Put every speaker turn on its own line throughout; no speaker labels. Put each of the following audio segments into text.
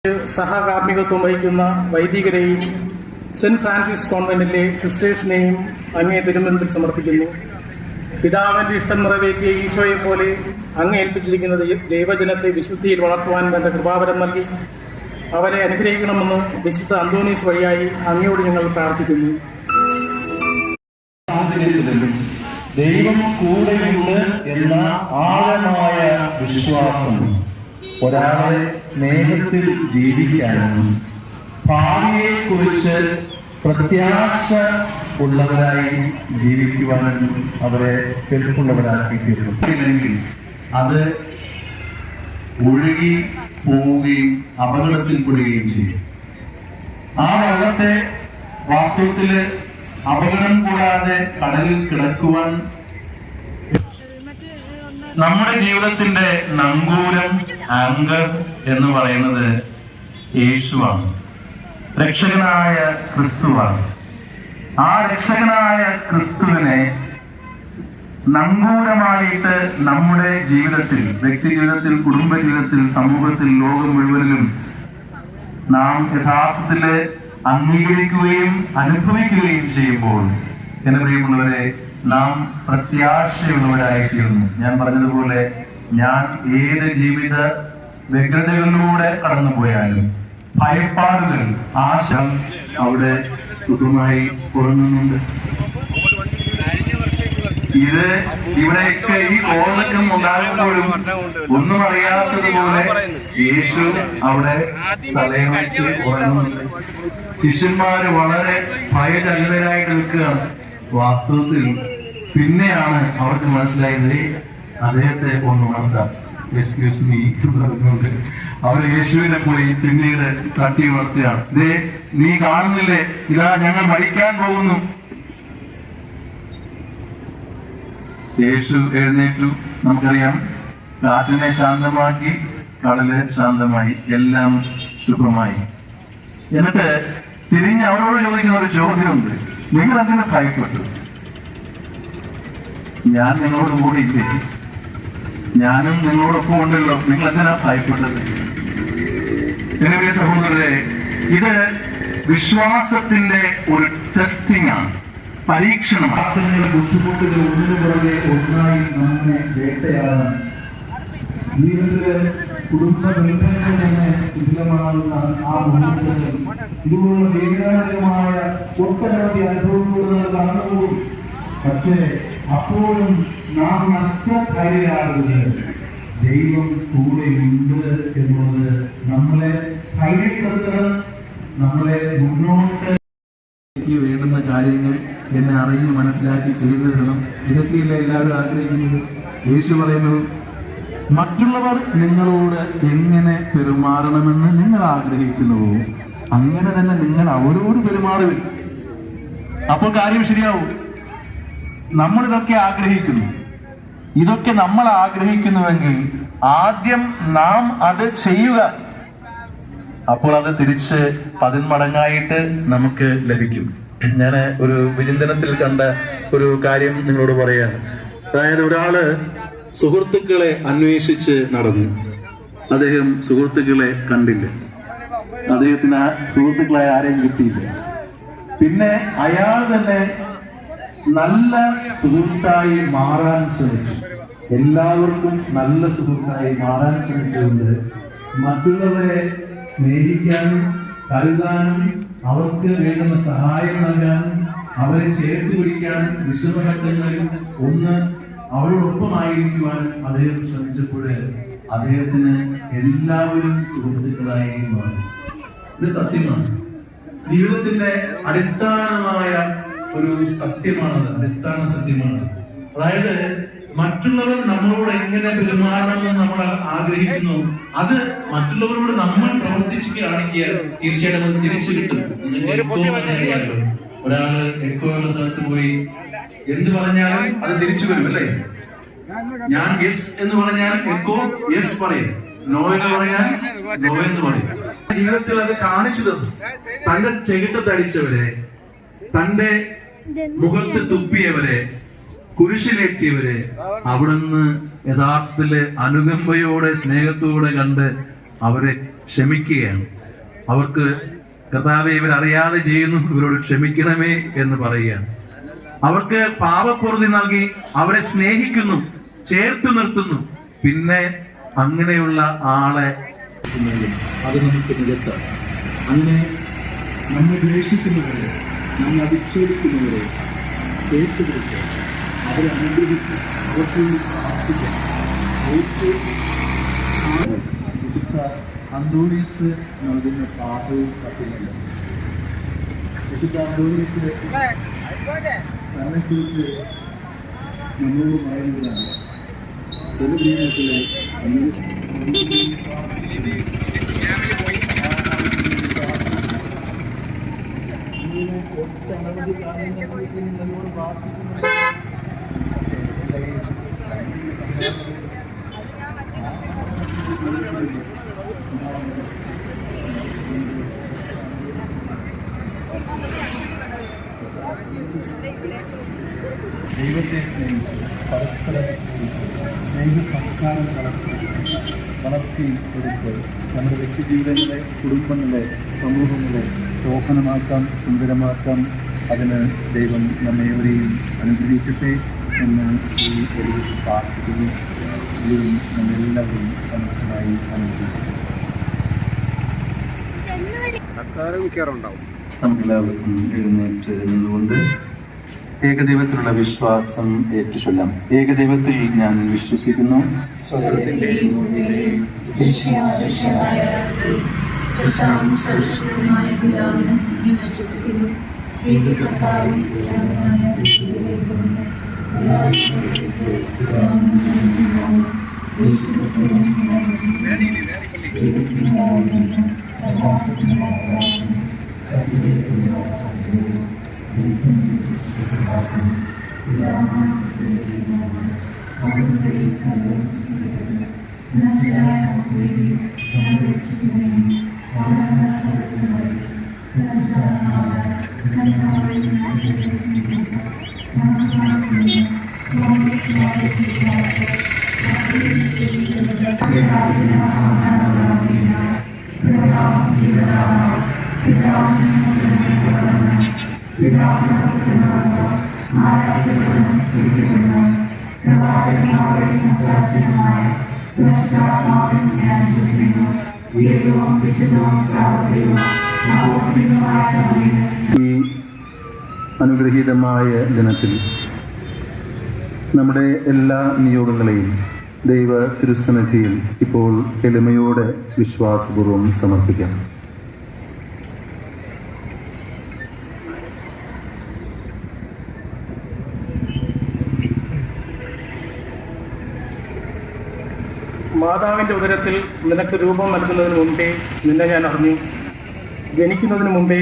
സഹകാർമ്മികത്വം വഹിക്കുന്ന വൈദികരെയും saint Francis കോൺവെന്റിലെ സിസ്റ്റേഴ്സിനെയും അങ്ങേ തിരുമുൻപിൽ സമർപ്പിക്കുന്നു. പിതാവിന്റെ ഇഷ്ടം നിറവേറ്റിയ ഈശോയെ പോലെ അങ്ങ് ഏൽപ്പിച്ചിരിക്കുന്ന ദൈവജനത്തെ വിശുദ്ധിയിൽ വളർത്തുവാൻ വേണ്ട കൃപാവരം നൽകി അവരെ അനുഗ്രഹിക്കണമെന്ന് വിശുദ്ധ അന്തോണീസ് വഴിയായി അങ്ങയോട് ഞങ്ങൾ പ്രാർത്ഥിക്കുന്നു.
ദൈവം കൂടെയുണ്ട് എന്ന ആഴമായ വിശ്വാസം ഒരാളെ സ്നേഹത്തിൽ ജീവിക്കാനും ഭാവിയെ കുറിച്ച് പ്രത്യാശ ഉള്ളവരായി ജീവിക്കുവാനും അവരെ കെൽപ്പുള്ളവരാക്കി തീർന്നില്ലെങ്കിൽ അത് ഒഴുകി പോവുകയും അപകടത്തിൽപ്പെടുകയും ചെയ്യും. ആ വെള്ളത്തെ വാസ്തവത്തില് അപകടം കൂടാതെ കടലിൽ കിടക്കുവാൻ നമ്മുടെ ജീവിതത്തിന്റെ നങ്കൂരം ആങ്കർ എന്ന് പറയുന്നത് യേശുവാണ്, രക്ഷകനായ ക്രിസ്തുവാണ്. ആ രക്ഷകനായ ക്രിസ്തുവിനെ നങ്കൂരമായിട്ട് നമ്മുടെ ജീവിതത്തിൽ, വ്യക്തി ജീവിതത്തിൽ, കുടുംബ ജീവിതത്തിൽ, സമൂഹത്തിൽ, ലോകം മുഴുവനിലും നാം യഥാർത്ഥത്തില് അംഗീകരിക്കുകയും അനുഭവിക്കുകയും ചെയ്യുമ്പോൾ എന്നെ പ്രിയമുള്ളവരെ, നാം പ്രത്യാശയുള്ളവരായിത്തീരുന്നു. ഞാൻ പറഞ്ഞതുപോലെ, ഞാൻ ഏത് ജീവിത വ്യഗ്രതകളിലൂടെ കടന്നുപോയാലും ഭയപ്പാടുകൾ, ആശ അവിടെ സുഖമായി ഉറങ്ങുന്നുണ്ട്. ഇത് ഇവിടെയൊക്കെ ഈ കോളക്കം ഉണ്ടാകുമ്പോഴും ഒന്നും അറിയാത്തതുപോലെ യേശു അവിടെ തലയിൽ വെച്ച് ഉറങ്ങുന്നുണ്ട്. ശിഷ്യന്മാര് വളരെ ഭയചകിതരായിട്ട് നിൽക്കുകയാണ്. വാസ്തവത്തിൽ പിന്നെയാണ് അവർക്ക് മനസ്സിലായത് അദ്ദേഹത്തെ ഒന്ന് ഉണർത്താം. എക്സ്ക്യൂസ് മീ പറഞ്ഞുകൊണ്ട് അവർ യേശുവിനെ പോയി പിന്നീട് തട്ടി ഉണർത്തുകയാണ്. നീ കാണുന്നില്ലേ, ഇതാ ഞങ്ങൾ മരിക്കാൻ പോകുന്നു. യേശു എഴുന്നേറ്റു. നമുക്കറിയാം, കാറ്റിനെ ശാന്തമാക്കി, കടല് ശാന്തമായി, എല്ലാം ശുഭമായി. എന്നിട്ട് തിരിഞ്ഞ് അവരോട് ചോദിക്കുന്ന ഒരു ചോദ്യമുണ്ട്, നിങ്ങൾ എന്തിനു ഭയപ്പെട്ടു? ഞാൻ നിങ്ങളോട് കൂടി ഇല്ലേ? ഞാനും നിങ്ങളോടൊപ്പം ഉണ്ടല്ലോ, നിങ്ങൾ എന്തിനാ ഭയപ്പെട്ടത്? എന്റെ സഹോദരരെ, ഇത് വിശ്വാസത്തിന്റെ ഒരു ടെസ്റ്റിംഗ് ആണ്, പരീക്ഷണമാണ്. ബുദ്ധിമുട്ടുകൾ ഒന്നിനു പുറകെ ഒന്നായി നമ്മെ വേട്ടയാടാൻ, ജീവിതത്തിലെ കുടുംബ ബന്ധങ്ങളിൽ തന്നെ വിഫലമാകുന്ന ആ ബുദ്ധിമുട്ടുകൾ, ഇതുപോലുള്ള വേദനാജനകമായ ഒട്ടനവധി അനുഭവങ്ങൾ കടന്നുപോകും. പക്ഷേ അപ്പോഴും നാം നഷ്ടധൈര്യരാകുന്നത് ദൈവം കൂടെയുണ്ട് എന്നുള്ളത് നമ്മളെ ധൈര്യപ്പെടുത്തണം, നമ്മളെ മുന്നോട്ട് വേണ്ടുന്ന കാര്യങ്ങൾ എന്നെ അറിഞ്ഞ് മനസ്സിലാക്കി ചെയ്തു തരണം. ഇതൊക്കെയല്ല എല്ലാവരും ആഗ്രഹിക്കുന്നത്. യേശു പറയുന്നു, മറ്റുള്ളവർ നിങ്ങളോട് എങ്ങനെ പെരുമാറണമെന്ന് നിങ്ങൾ ആഗ്രഹിക്കുന്നുവോ അങ്ങനെ തന്നെ നിങ്ങൾ അവരോട് പെരുമാറുവിൻ. അപ്പോൾ കാര്യം ശരിയാവും. നമ്മളിതൊക്കെ ആഗ്രഹിക്കുന്നു. ഇതൊക്കെ നമ്മൾ ആഗ്രഹിക്കുന്നുവെങ്കിൽ ആദ്യം നാം അത് ചെയ്യുക. അപ്പോൾ അത് തിരിച്ച് 10 മടങ്ങായിട്ട് നമുക്ക് ലഭിക്കും. ഞാൻ ഒരു വിചിന്തനത്തിൽ കണ്ട ഒരു കാര്യം നിങ്ങളോട് പറയാണ്. അതായത്, ഒരാള് സുഹൃത്തുക്കളെ അന്വേഷിച്ച് നടന്നു. അദ്ദേഹം സുഹൃത്തുക്കളെ കണ്ടില്ല. അദ്ദേഹത്തിന് ആ സുഹൃത്തുക്കളെ ആരെയും കിട്ടിയില്ല. പിന്നെ അയാൾ തന്നെ നല്ല സുഹൃത്തായി മാറാൻ ശ്രമിച്ചു. എല്ലാവർക്കും നല്ല സുഹൃത്തായി മാറാൻ ശ്രമിച്ചുകൊണ്ട് മറ്റുള്ളവരെ സ്നേഹിക്കാനും കരുതാനും അവർക്ക് വേണ്ടുന്ന സഹായം നൽകാനും അവരെ ചേർത്ത് പിടിക്കാനും വിഷമഘട്ടങ്ങളിൽ ഒന്ന് അവരോടൊപ്പമായിരിക്കുവാനും അദ്ദേഹം ശ്രമിച്ചപ്പോൾ അദ്ദേഹത്തിന് എല്ലാവരും സുഹൃത്തുക്കളായി മാറി. ഇത് സത്യമാണ്. ജീവിതത്തിന്റെ അടിസ്ഥാനമായ ഒരു സത്യമാണത്, അടിസ്ഥാന സത്യമാണ്. അതായത്, മറ്റുള്ളവർ നമ്മളോട് എങ്ങനെ പെരുമാറണമെന്ന് നമ്മൾ ആഗ്രഹിക്കുന്നു, അത് മറ്റുള്ളവരോട് നമ്മൾ പ്രവർത്തിച്ച് കാണിക്കുക, തീർച്ചയായിട്ടും അത് തിരിച്ചു കിട്ടും. അറിയാമല്ലോ, ഒരാള് എക്കോയുള്ള സ്ഥലത്ത് പോയി എന്ത് പറഞ്ഞാലും അത് തിരിച്ചു വരും, അല്ലേ? ഞാൻ യെസ് എന്ന് പറഞ്ഞാൽ എക്കോ യെസ് പറയും, നോ എന്ന് പറഞ്ഞാൽ നോ എന്ന് പറയും. ജീവിതത്തിൽ അത് കാണിച്ചു തന്നു. തന്റെ ചെകിട്ടത്തടിച്ചവരെ, തന്റെ മുഖത്ത് തുപ്പിയവരെ, കുരിശിലേറ്റിയവരെ അവിടുന്ന് യഥാർത്ഥത്തില് അനുകമ്പയോടെ സ്നേഹത്തോടെ കണ്ട് അവരെ ക്ഷമിക്കുകയാണ്. അവർക്ക് കർത്താവെ ഇവരറിയാതെ ചെയ്യുന്നു, ഇവരോട് ക്ഷമിക്കണമേ എന്ന് പറയുകയാണ്. അവർക്ക് പാപപ്പൊറുതി നൽകി അവരെ സ്നേഹിക്കുന്നു, ചേർത്ത് നിർത്തുന്നു. പിന്നെ അങ്ങനെയുള്ള ആളെ
അത് നമുക്ക് നികത്താം. അങ്ങനെ നമ്മെ ദ്വേഷിക്കുന്നവരെ, നമ്മെ അധിക്ഷേപിക്കുന്നവരെ ഏറ്റെടുത്ത് അവരെ അനുഗ്രഹിച്ച് അവർക്ക് വേണ്ടി പ്രാർത്ഥിക്കാം. വിശുദ്ധ അന്തോണീസ് നൽകുന്ന പാഠവും കത്തുന്നില്ല. വിശുദ്ധ അന്തോണീസ് തന്നെക്കുറിച്ച് നമ്മളോട് പറയുന്നതാണ് പൊതുജീവിതത്തിലെ ഒട്ടനവധി കാര്യങ്ങളിലേക്ക് നിങ്ങളോട് പ്രാർത്ഥിക്കുന്നു. ദൈവത്തെ സ്നേഹിച്ച് പരസ്പരം സ്നേഹിച്ച് ദൈവ സംസ്കാരം വളർത്തി എടുത്ത് നമ്മുടെ വ്യക്തിജീവിതങ്ങളെ, കുടുംബങ്ങളെ, സമൂഹങ്ങളെ ശോഭനമാക്കാം, സുന്ദരമാക്കാം. അതിന് ദൈവം നമ്മേവരെയും അനുഗ്രഹിക്കട്ടെ എന്ന് ഈ ഒരു പ്രാർത്ഥിക്കുന്നു. ദൈവം നമ്മളെല്ലാവരും സമർത്ഥമായി അനുഗ്രഹിക്കട്ടെ.
നമുക്കെല്ലാവർക്കും എഴുന്നേറ്റ് നിന്നുകൊണ്ട് ഏകദൈവത്തിലുള്ള വിശ്വാസം ഏറ്റുചൊല്ലാം. ഏകദൈവത്തിൽ ഞാൻ വിശ്വസിക്കുന്നു. ഈ അനുഗ്രഹീതമായ ദിനത്തിൽ നമ്മുടെ എല്ലാ നിയോഗങ്ങളെയും ദൈവ തിരുസന്നിധിയിൽ ഇപ്പോൾ എളിമയോടെ വിശ്വാസപൂർവ്വം സമർപ്പിക്കാം.
മാതാവിൻ്റെ ഉദരത്തിൽ നിനക്ക് രൂപം നൽകുന്നതിന് മുമ്പേ നിന്നെ ഞാൻ അറിഞ്ഞു. ജനിക്കുന്നതിന് മുമ്പേ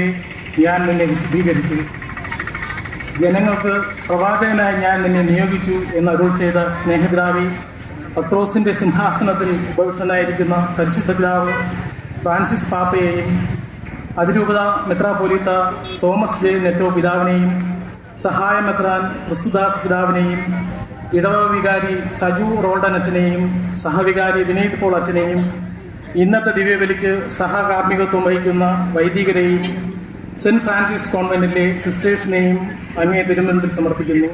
ഞാൻ നിന്നെ വിശുദ്ധീകരിച്ചു. ജനങ്ങൾക്ക് പ്രവാചകനായി ഞാൻ നിന്നെ നിയോഗിച്ചു എന്ന് അരുൾ ചെയ്ത സ്നേഹപിതാവേ, പത്രോസിൻ്റെ സിംഹാസനത്തിൽ ഉപവിഷ്ടനായിരിക്കുന്ന പരിശുദ്ധ പിതാവ് ഫ്രാൻസിസ് പാപ്പയെയും അതിരൂപത മെത്രാപ്പൊലീത്ത തോമസ് ജെ നെറ്റോ പിതാവിനെയും സഹായ മെത്രാൻ ക്രിസ്തുദാസ് പിതാവിനെയും ഇടവക വികാരി സജു റോൾഡൻ അച്ഛനെയും സഹവികാരി വിനീത് പോൾ അച്ഛനെയും ഇന്നത്തെ ദിവ്യബലിക്ക് സഹകാർമ്മികത്വം വഹിക്കുന്ന വൈദികരെയും സെൻറ്റ് ഫ്രാൻസിസ് കോൺവെന്റിലെ സിസ്റ്റേഴ്സിനെയും അങ്ങേ തിരുമുൻപിൽ സമർപ്പിക്കുന്നു.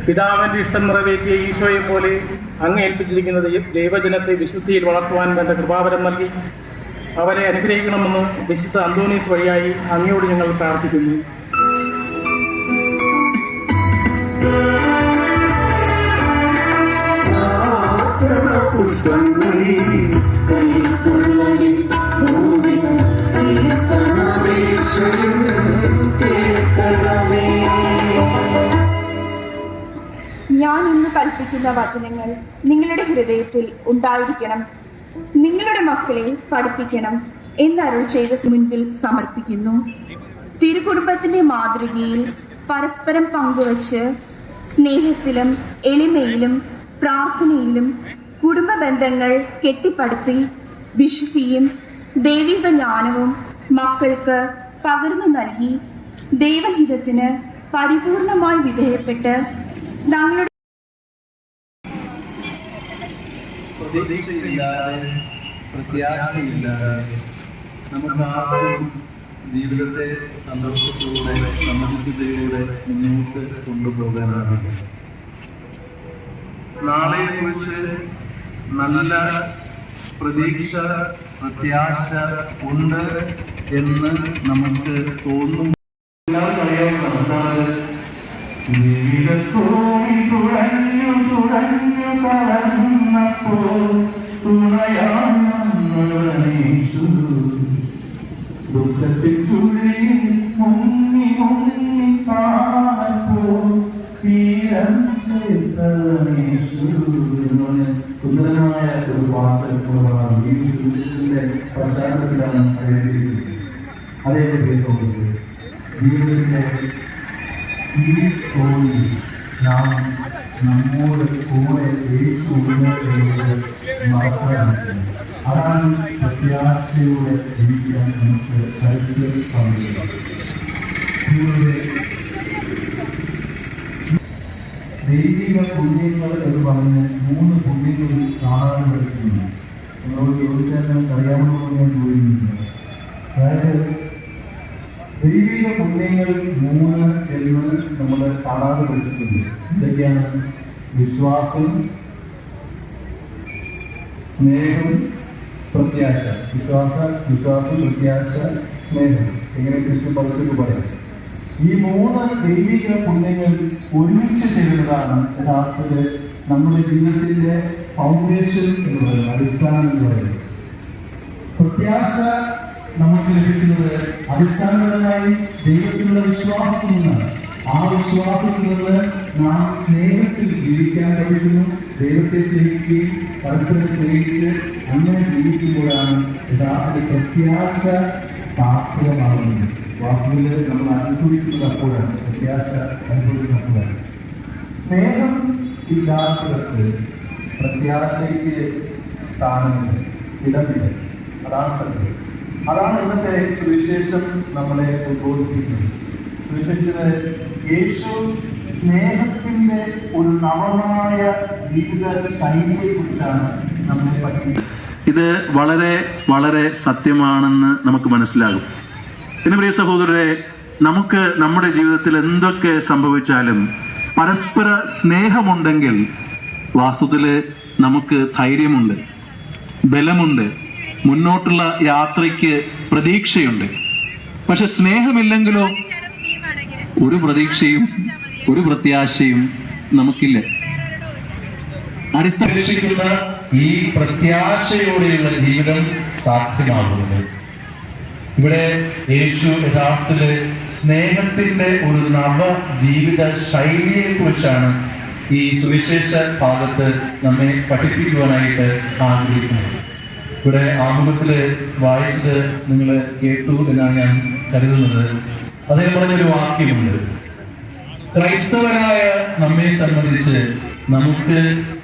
പിതാവിൻ്റെ ഇഷ്ടം നിറവേറ്റിയ ഈശോയെ പോലെ അങ്ങ് ഏൽപ്പിച്ചിരിക്കുന്ന ദൈവജനത്തെ വിശുദ്ധിയിൽ വളർത്തുവാൻ വേണ്ട കൃപാവരം നൽകി അവരെ അനുഗ്രഹിക്കണമെന്ന് വിശുദ്ധ അന്തോണീസ് വഴിയായി അങ്ങയോട് ഞങ്ങൾ പ്രാർത്ഥിക്കുന്നു.
ഞാൻ ഇന്ന് കൽപ്പിക്കുന്ന വചനങ്ങൾ നിങ്ങളുടെ ഹൃദയത്തിൽ ഉണ്ടായിരിക്കണം, നിങ്ങളുടെ മക്കളെ പഠിപ്പിക്കണം എന്നരുൾ ചെയ്ത മുൻപിൽ സമർപ്പിക്കുന്നു. തിരുകുടുംബത്തിന്റെ മാതൃകയിൽ പരസ്പരം പങ്കുവച്ച് സ്നേഹത്തിലും എളിമയിലും പ്രാർത്ഥനയിലും കുടുംബ ബന്ധങ്ങൾ കെട്ടിപ്പടുത്തി വിശുദ്ധിയും ദൈവിക ജ്ഞാനവും മക്കൾക്ക് പകർന്നു നൽകി ദൈവഹിതത്തിന് പരിപൂർണമായി വിധേയപ്പെട്ട് തങ്ങളുടെ
പ്രത്യാശയില്ലാതെ നമുക്കാർക്കും ജീവിതത്തെ സന്തോഷത്തോടെ സമൃദ്ധിയോടെ മുന്നോട്ട് കൊണ്ടുപോകാനാവില്ല. നാളെയെക്കുറിച്ച് നല്ല പ്രതീക്ഷ, പ്രത്യാശ ഉണ്ട് എന്ന് നമുക്ക് തോന്നും. ജീവിതത്തോടി തുഴഞ്ഞു തുഴഞ്ഞു കളന്നപ്പോൾ തുണയാനീശു ദുഃഖത്തിൽ ചുഴിയിൽ മുങ്ങി മുങ്ങി കാണപ്പോൾ തീരം ചേർത്തീശു. സുന്ദരമായ ഒരു പാട്ട് ഈ സുഹൃത്തിന്റെ പശ്ചാത്തലത്തിലാണ് എഴുതിയിരിക്കുന്നത്. അതേപോലെ ജീവിതത്തിന്റെ ഈ തോന്നി നാം നമ്മോട് കൂടെ മറക്കാറുണ്ട്. അതാണ് പ്രത്യാശയോടെ ജീവിക്കാൻ നമുക്ക് കരുത്ത് സാധിക്കുന്നത്. ദൈവിക പുണ്യങ്ങൾ എന്ന് പറഞ്ഞ് 3 പുണ്യങ്ങൾ കാണാൻ പറ്റുന്നു. നമ്മളോട് ചോദിച്ചാൽ അറിയാമെന്ന് ഞാൻ ചോദിക്കുന്നുണ്ട്. അതായത് ദൈവിക പുണ്യങ്ങൾ 3 എന്ന് നമ്മൾ കാണാതെ പഠിച്ചിട്ടുണ്ട്. ഇതൊക്കെയാണ് വിശ്വാസം, സ്നേഹം, പ്രത്യാശ. വിശ്വാസം, പ്രത്യാശ, സ്നേഹം. എങ്ങനെ കൃഷ്ണൻ പഠിച്ചിട്ട് പറയാം. ഈ 3 ദൈവിക പുണ്യങ്ങൾ ഒരുമിച്ച് ചേരുന്നതാണ് യഥാർത്ഥത്തിൽ നമ്മുടെ ജീവിതത്തിന്റെ ഫൗണ്ടേഷൻ എന്ന് പറയുന്നത്, അടിസ്ഥാനം എന്ന് പറയുന്നത്. പ്രത്യാശ നമുക്ക് ലഭിക്കുന്നത് അടിസ്ഥാനപരമായി ദൈവത്തിലുള്ള വിശ്വാസത്തിൽ നിന്നാണ്. ആ വിശ്വാസത്തിൽ നിന്ന് നാം സ്നേഹത്തിൽ ജീവിക്കാൻ കഴിയുന്നു. ദൈവത്തെ സ്നേഹിക്കുകയും പരസ്പരം സ്നേഹിച്ച് അങ്ങനെ ജീവിക്കുമ്പോഴാണ് യഥാർത്ഥ പ്രത്യാശ സാർത്ഥകമാകുന്നത്. വാസ്തവത്തിൽ നമ്മൾ അനുഭവിക്കുന്നത് അപ്പോഴാണ്, പ്രത്യാശ അനുഭവിക്കുന്നത് അപ്പോഴാണ്. സ്നേഹം ഇല്ലാത്തവർക്ക് പ്രത്യാശയ്ക്ക് സ്ഥാനമില്ല, ഇടമില്ല. അതാണ് സത്യം. അതാണ് ഇന്നത്തെ സുവിശേഷം നമ്മളെ ഉദ്ബോധിപ്പിക്കുന്നത്. സുവിശേഷത്തിന് യേശു സ്നേഹത്തിന്റെ ഒരു നവമായ ജീവിത ശൈലിയെ കുറിച്ചാണ് നമ്മളെ പഠിക്കുന്നത്.
ഇത് വളരെ വളരെ സത്യമാണെന്ന് നമുക്ക് മനസ്സിലാകും. പിന്നെ പ്രിയ സഹോദരരെ, നമുക്ക് നമ്മുടെ ജീവിതത്തിൽ എന്തൊക്കെ സംഭവിച്ചാലും പരസ്പര സ്നേഹമുണ്ടെങ്കിൽ വാസ്തവത്തിൽ നമുക്ക് ധൈര്യമുണ്ട്, ബലമുണ്ട്, മുന്നോട്ടുള്ള യാത്രയ്ക്ക് പ്രതീക്ഷയുണ്ട്. പക്ഷെ സ്നേഹമില്ലെങ്കിലോ ഒരു പ്രതീക്ഷയും ഒരു പ്രത്യാശയും നമുക്കില്ല.
അടിസ്ഥാനിക്കുന്ന ഈ പ്രത്യാശയോടെയുള്ള ജീവിതം സാധ്യമാകുന്നത് ഇവിടെ യേശു യഥാർത്ഥത്തില് സ്നേഹത്തിന്റെ ഒരു നവ ജീവിത ശൈലിയെ കുറിച്ചാണ് ഈ സുവിശേഷ ഭാഗത്ത് നമ്മെ പഠിപ്പിക്കുവാനായിട്ട് ആഗ്രഹിക്കുന്നത്. ഇവിടെ ആമുഖത്തില് വായിച്ചത് നിങ്ങൾ കേട്ടു എന്നാണ് ഞാൻ കരുതുന്നത്. അദ്ദേഹം പറഞ്ഞൊരു വാക്യമുണ്ട്, ക്രൈസ്തവരായ നമ്മെ സംബന്ധിച്ച് നമുക്ക്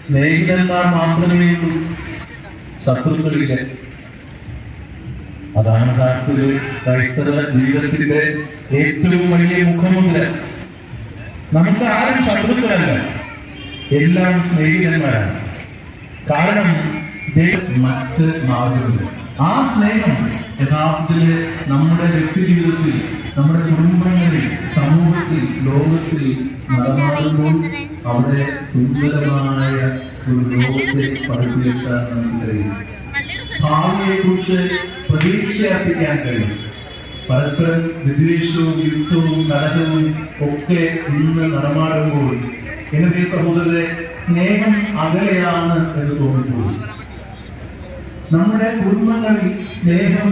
സ്നേഹിതന്മാർ മാത്രമേ ഉള്ളൂ, ശത്രുക്കളില്ല. അതാണ് യഥാർത്ഥത്തിൽ ക്രൈസ്തവ ജീവിതത്തിന്റെ ഏറ്റവും വലിയ മുഖമുദ്ര. നമുക്ക് ആരും ശത്രുക്കളല്ല, എല്ലാം സ്നേഹിതന്മാരാണ്. കാരണം മറ്റ് മാർഗമില്ല. ആ സ്നേഹം യഥാർത്ഥത്തില് നമ്മുടെ വ്യക്തി ജീവിതത്തിൽ, നമ്മുടെ കുടുംബങ്ങളിൽ, സമൂഹത്തിൽ, ലോകത്തിൽ നടമാടുമ്പോൾ അവിടെ സുന്ദരമായ ഒരു ലോകത്തെ പഠിപ്പിക്കാൻ നമുക്ക് കഴിയും. ഭാവിയെ കുറിച്ച് പ്രതീക്ഷ അർപ്പിക്കാൻ കഴിയും. പരസ്പരം വിദ്വേഷവും യുദ്ധവും കലഹവും ഒക്കെ ഇന്ന് നടമാടുമ്പോൾ എന്റെ സഹോദരരെ സ്നേഹം അകലെയാണ് എന്ന് തോന്നിപ്പോയി. നമ്മുടെ കുടുംബങ്ങളിൽ സ്നേഹം